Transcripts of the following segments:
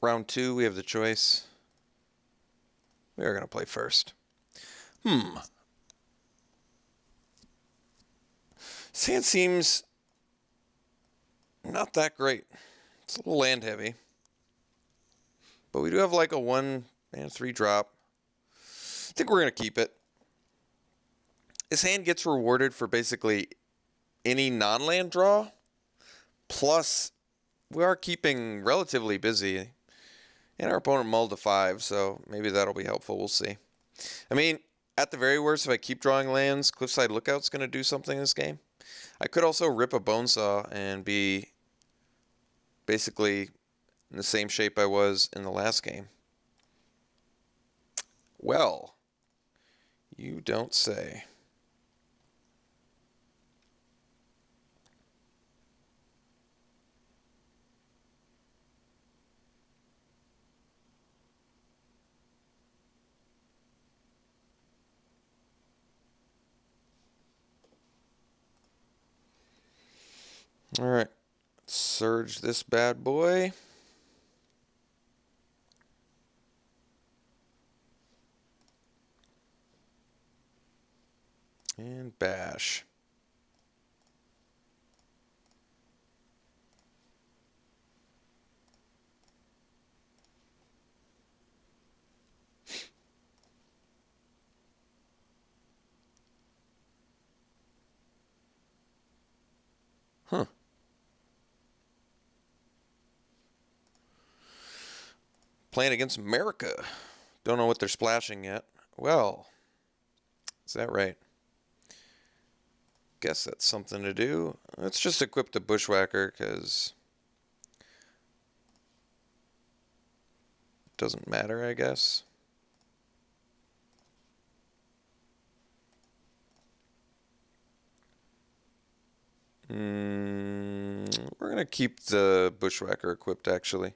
Round 2, we have the choice. We are going to play first. Sand seems not that great. It's a little land heavy. But we do have like a 1 and 3 drop. I think we're going to keep it. This hand gets rewarded for basically any non-land draw. Plus, we are keeping relatively busy. And our opponent mulled to 5, so maybe that'll be helpful. We'll see. I mean, at the very worst, if I keep drawing lands, Cliffside Lookout's going to do something in this game. I could also rip a Bonesaw and be basically in the same shape I was in the last game. Well, you don't say. All right, surge this bad boy. And bash. Huh. Playing against America. Don't know what they're splashing yet. Well, is that right? Guess that's something to do. Let's just equip the Bushwhacker because it doesn't matter, I guess. We're going to keep the Bushwhacker equipped, actually.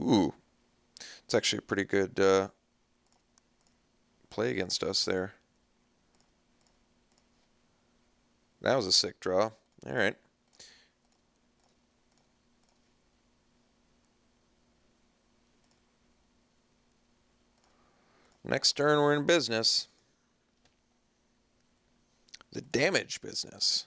Ooh. It's actually a pretty good play against us there. That was a sick draw. All right. Next turn, we're in business. The damage business.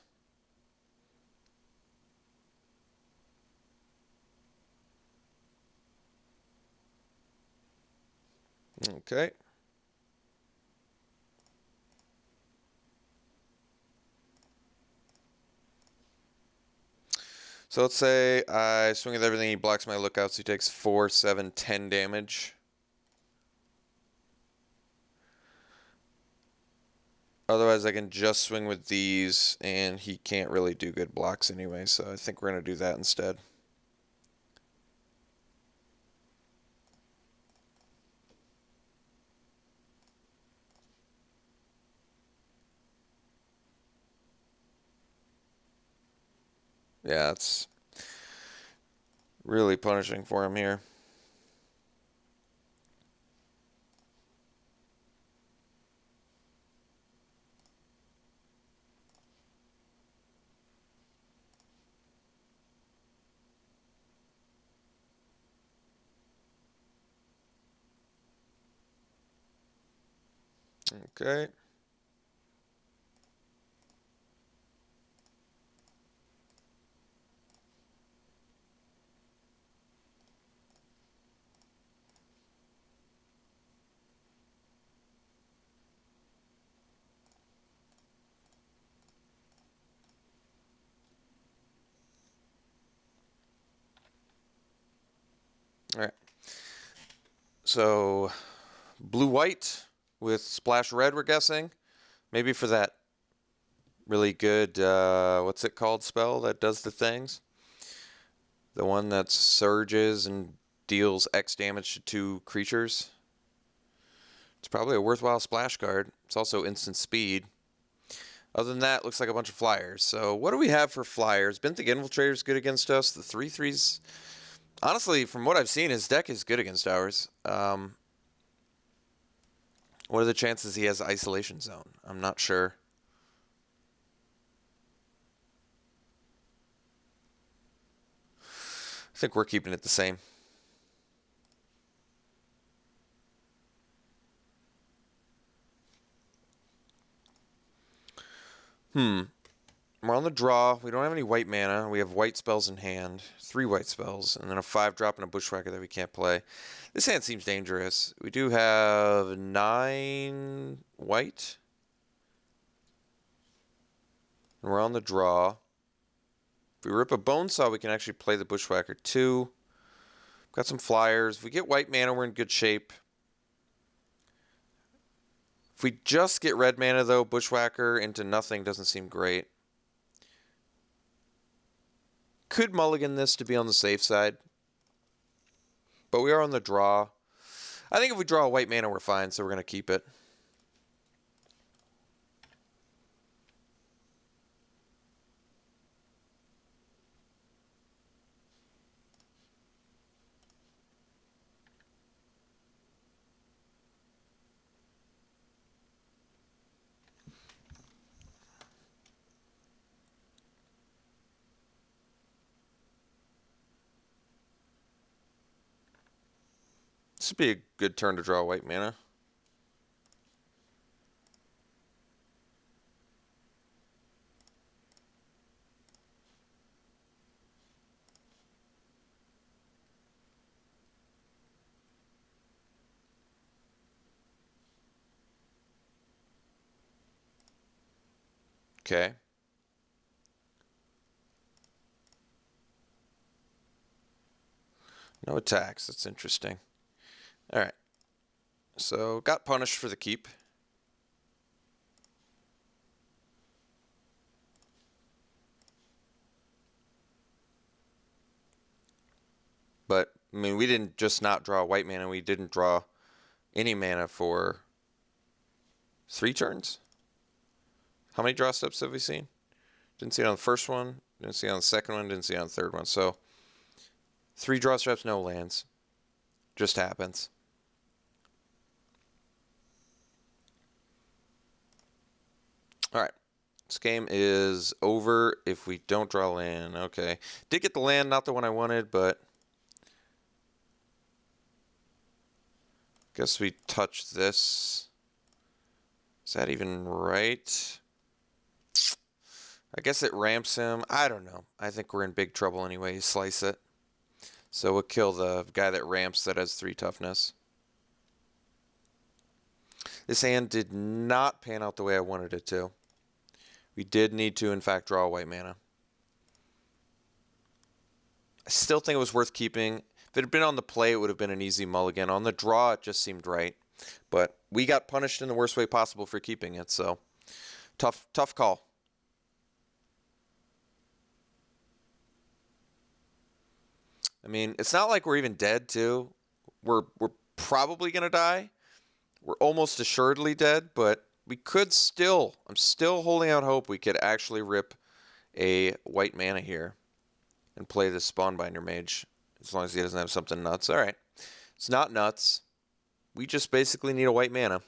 Okay. So let's say I swing with everything, he blocks my lookouts, he takes 4, 7, 10 damage. Otherwise, I can just swing with these, and he can't really do good blocks anyway, so I think we're going to do that instead. Yeah, it's really punishing for him here. Okay. All right. So, blue-white with splash red, we're guessing. Maybe for that really good, what's it called spell that does the things? The one that surges and deals X damage to 2 creatures. It's probably a worthwhile splash card. It's also instant speed. Other than that, looks like a bunch of flyers. So what do we have for flyers? Benthic Infiltrator's good against us. The 3/3s. Honestly, from what I've seen, his deck is good against ours. What What are the chances he has Isolation Zone? I'm not sure. I think we're keeping it the same. We're on the draw. We don't have any white mana. We have white spells in hand. 3 white spells. And then a 5-drop and a Bushwhacker that we can't play. This hand seems dangerous. We do have 9 white. And we're on the draw. If we rip a Bonesaw, we can actually play the Bushwhacker too. Got some flyers. If we get white mana, we're in good shape. If we just get red mana, though, Bushwhacker into nothing doesn't seem great. Could mulligan this to be on the safe side. But we are on the draw. I think if we draw a white mana, we're fine, so we're going to keep it. This would be a good turn to draw white mana. Okay. No attacks. That's interesting. All right. So, got punished for the keep. But, I mean, we didn't just not draw white mana. We didn't draw any mana for 3 turns. How many draw steps have we seen? Didn't see it on the first one. Didn't see it on the second one. Didn't see it on the third one. So, 3 draw steps, no lands. Just happens. All right. This game is over if we don't draw land. Okay. Did get the land, not the one I wanted, but guess we touch this. Is that even right? I guess it ramps him. I don't know. I think we're in big trouble anyway. Slice it. So we'll kill the guy that ramps that has 3 toughness. This hand did not pan out the way I wanted it to. We did need to, in fact, draw a white mana. I still think it was worth keeping. If it had been on the play, it would have been an easy mulligan. On the draw, it just seemed right. But we got punished in the worst way possible for keeping it, so tough call. I mean, it's not like we're even dead, too. We're probably going to die. We're almost assuredly dead, but we could still, I'm still holding out hope we could actually rip a white mana here and play this Spawnbinder Mage, as long as he doesn't have something nuts. All right. It's not nuts. We just basically need a white mana.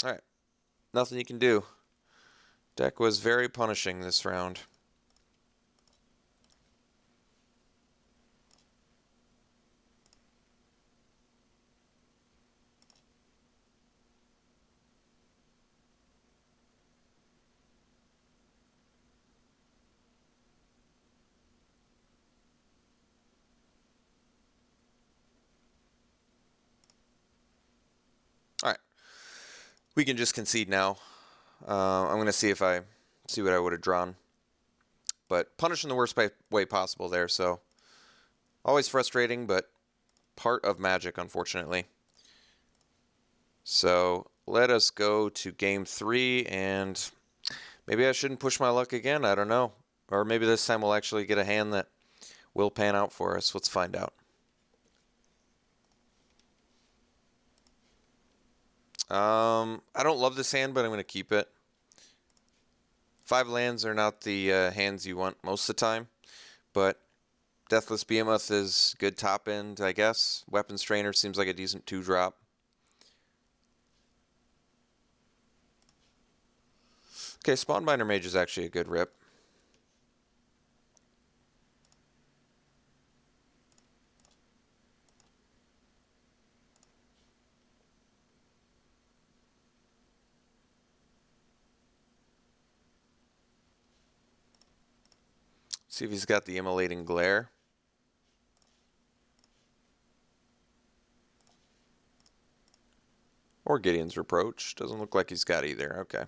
All right. Nothing you can do. Deck was very punishing this round. All right. We can just concede now. I'm going to see what I would have drawn. But punish in the worst way possible there, so always frustrating, but part of Magic, unfortunately. So let us go to game 3, and maybe I shouldn't push my luck again. I don't know. Or maybe this time we'll actually get a hand that will pan out for us. Let's find out. I don't love this hand, but I'm going to keep it. 5 lands are not the hands you want most of the time, but Deathless Behemoth is good top end, I guess. Weapons Trainer seems like a decent 2-drop. Okay, Spawnbinder Mage is actually a good rip. See if he's got the Immolating Glare. Or Gideon's Reproach. Doesn't look like he's got either. Okay.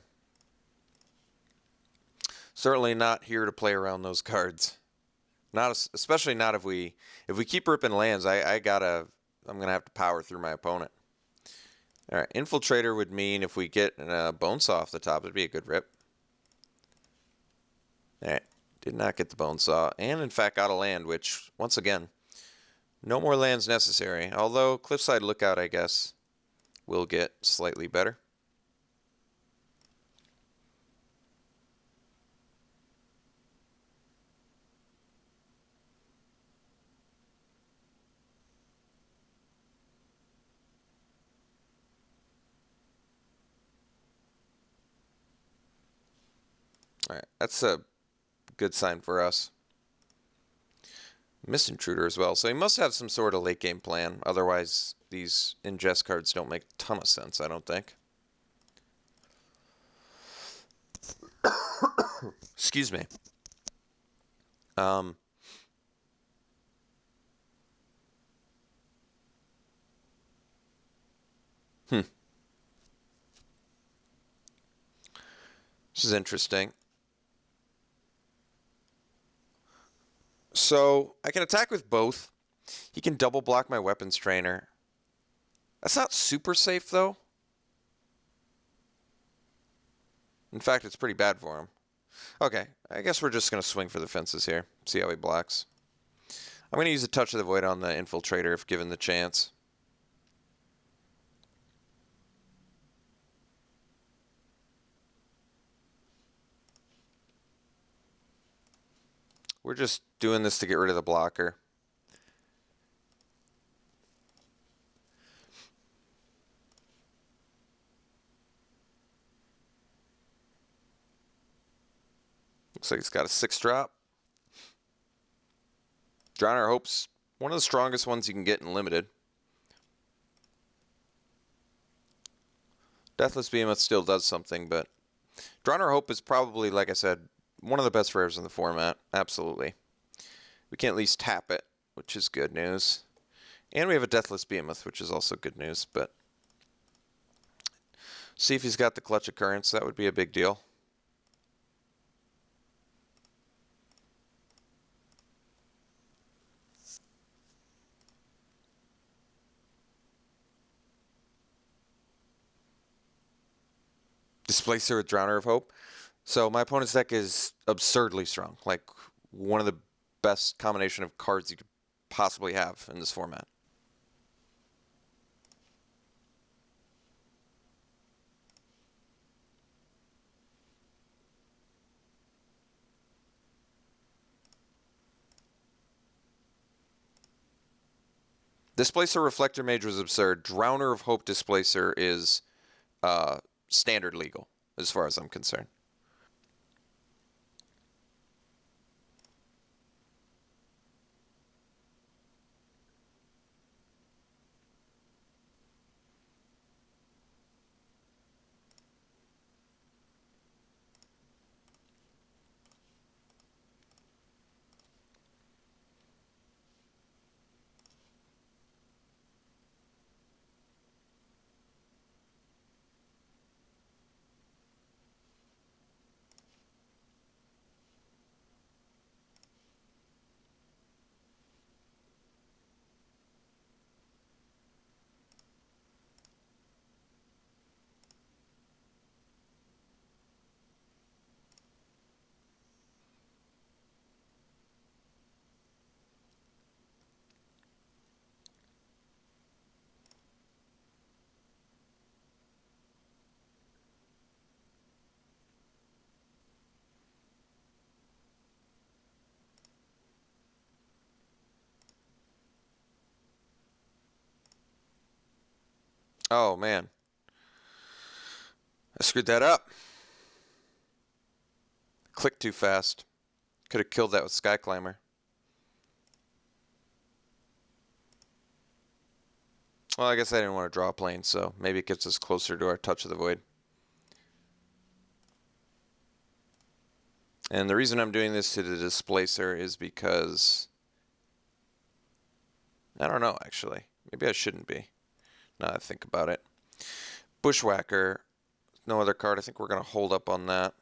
Certainly not here to play around those cards. Not especially not if we keep ripping lands. I'm gonna have to power through my opponent. All right, Infiltrator would mean if we get a Bonesaw off the top, it'd be a good rip. All right, did not get the Bonesaw, and in fact got a land, which once again, no more lands necessary. Although Cliffside Lookout, I guess, will get slightly better. All right, that's a good sign for us. Mist Intruder as well, so he must have some sort of late game plan. Otherwise, these ingest cards don't make a ton of sense, I don't think. Excuse me. This is interesting. So I can attack with both. He can double block my weapons trainer. That's not super safe though. In fact, it's pretty bad for him. Okay, I guess we're just going to swing for the fences here. See how he blocks. I'm going to use a Touch of the Void on the Infiltrator if given the chance. We're just doing this to get rid of the blocker. Looks like he's got a 6-drop. Drowner Hope's one of the strongest ones you can get in Limited. Deathless Behemoth still does something, but Drowner Hope is probably, like I said, one of the best rares in the format. Absolutely. We can at least tap it, which is good news. And we have a Deathless Behemoth, which is also good news, but see if he's got the Clutch Occurrence. That would be a big deal. Displacer with Drowner of Hope. So my opponent's deck is absurdly strong. Like one of the best combination of cards you could possibly have in this format. Displacer Reflector Mage was absurd. Drowner of Hope Displacer is standard legal, as far as I'm concerned. Oh man, I screwed that up. clicked too fast. Could have killed that with Sky Climber. Well, I guess I didn't want to draw a plane, so maybe it gets us closer to our Touch of the Void. And the reason I'm doing this to the Displacer is because... I don't know, actually. Maybe I shouldn't be, now that I think about it. Bushwhacker, no other card. I think we're going to hold up on that.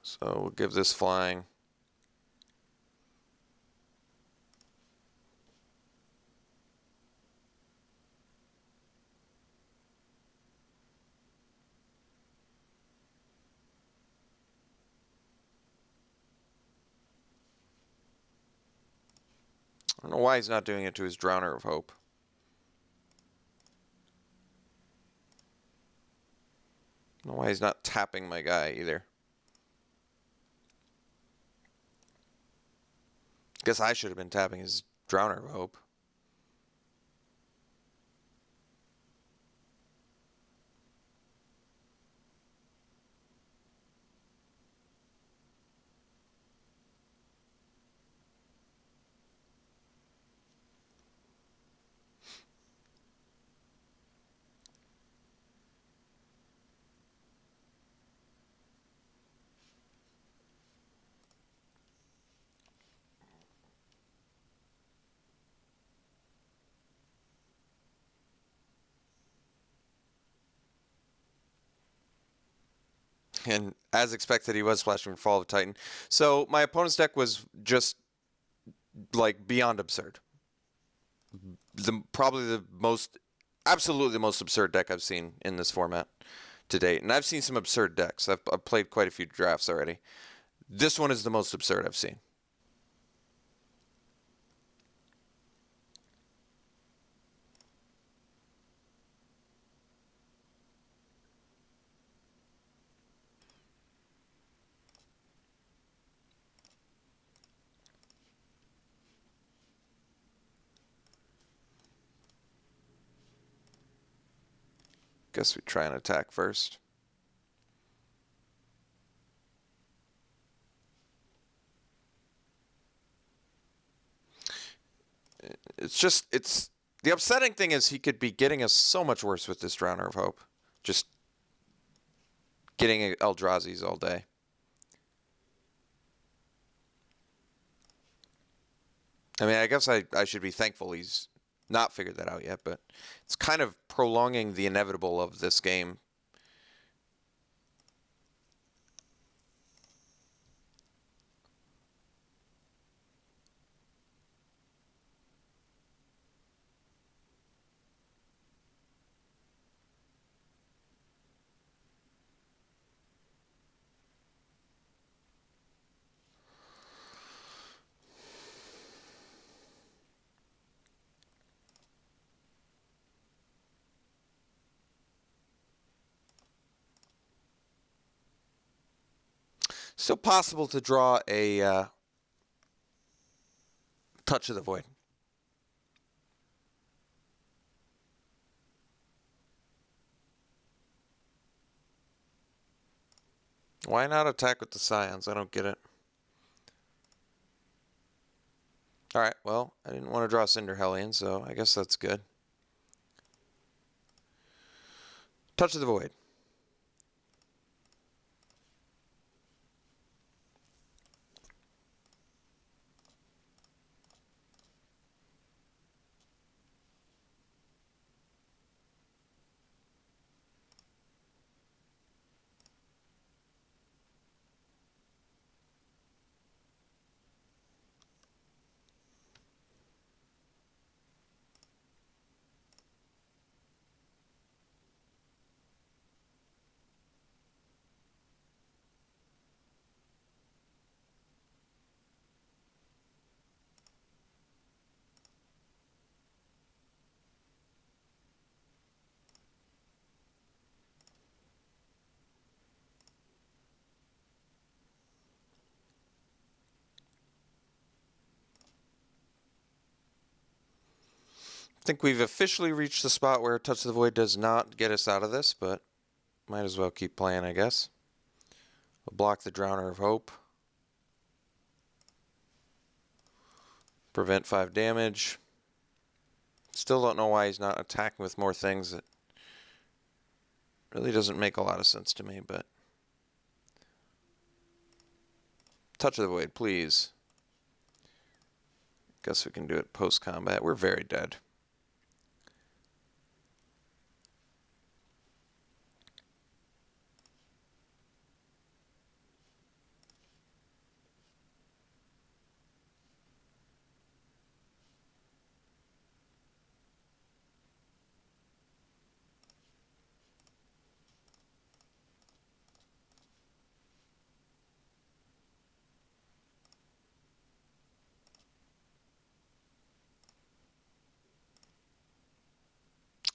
So we'll give this flying. I don't know why he's not doing it to his Drowner of Hope. I don't know why he's not tapping my guy either. Guess I should have been tapping his Drowner of Hope. And as expected, he was splashing for Fall of Titan. So my opponent's deck was just like beyond absurd. Absolutely the most absurd deck I've seen in this format to date. And I've seen some absurd decks. I've played quite a few drafts already. This one is the most absurd I've seen. Guess we try and attack first. It's the upsetting thing is he could be getting us so much worse with this Drowner of Hope. Just getting Eldrazi's all day. I mean, I guess I should be thankful he's not figured that out yet, but it's kind of prolonging the inevitable of this game. Still possible to draw a Touch of the Void. Why not attack with the Scions? I don't get it. Alright, well, I didn't want to draw Cinder Hellion, so I guess that's good. Touch of the Void. I think we've officially reached the spot where Touch of the Void does not get us out of this, but might as well keep playing, I guess. We'll block the Drowner of Hope. Prevent 5 damage. Still don't know why he's not attacking with more things. That really doesn't make a lot of sense to me, but... Touch of the Void, please. Guess we can do it post-combat. We're very dead.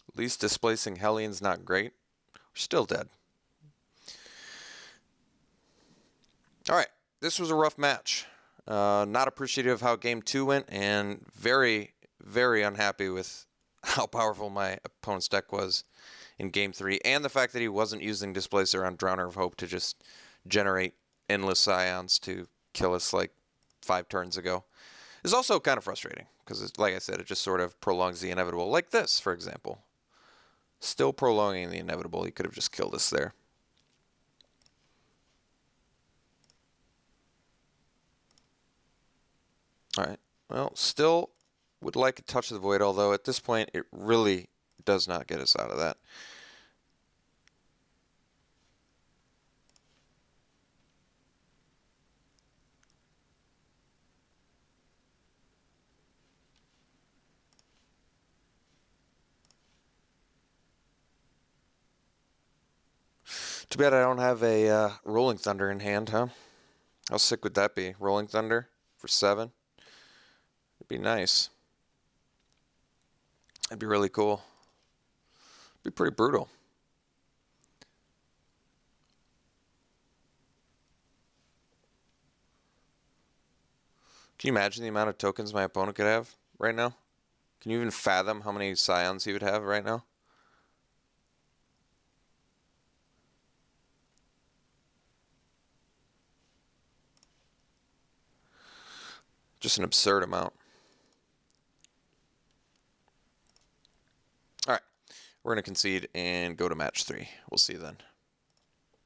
At least displacing Hellions not great. We're still dead. Alright, this was a rough match. Not appreciative of how Game 2 went, and very, very unhappy with how powerful my opponent's deck was in Game 3, and the fact that he wasn't using Displacer on Drowner of Hope to just generate endless Scions to kill us like 5 turns ago. It's also kind of frustrating, because like I said, it just sort of prolongs the inevitable, like this, for example. Still prolonging the inevitable. He could have just killed us there. Alright, well, still would like a Touch of the Void, although at this point it really does not get us out of that. Too bad I don't have a Rolling Thunder in hand, huh? How sick would that be? Rolling Thunder for 7? It'd be nice. It'd be really cool. It'd be pretty brutal. Can you imagine the amount of tokens my opponent could have right now? Can you even fathom how many Scions he would have right now? Just an absurd amount. All right, we're going to concede and go to match 3. We'll see you then.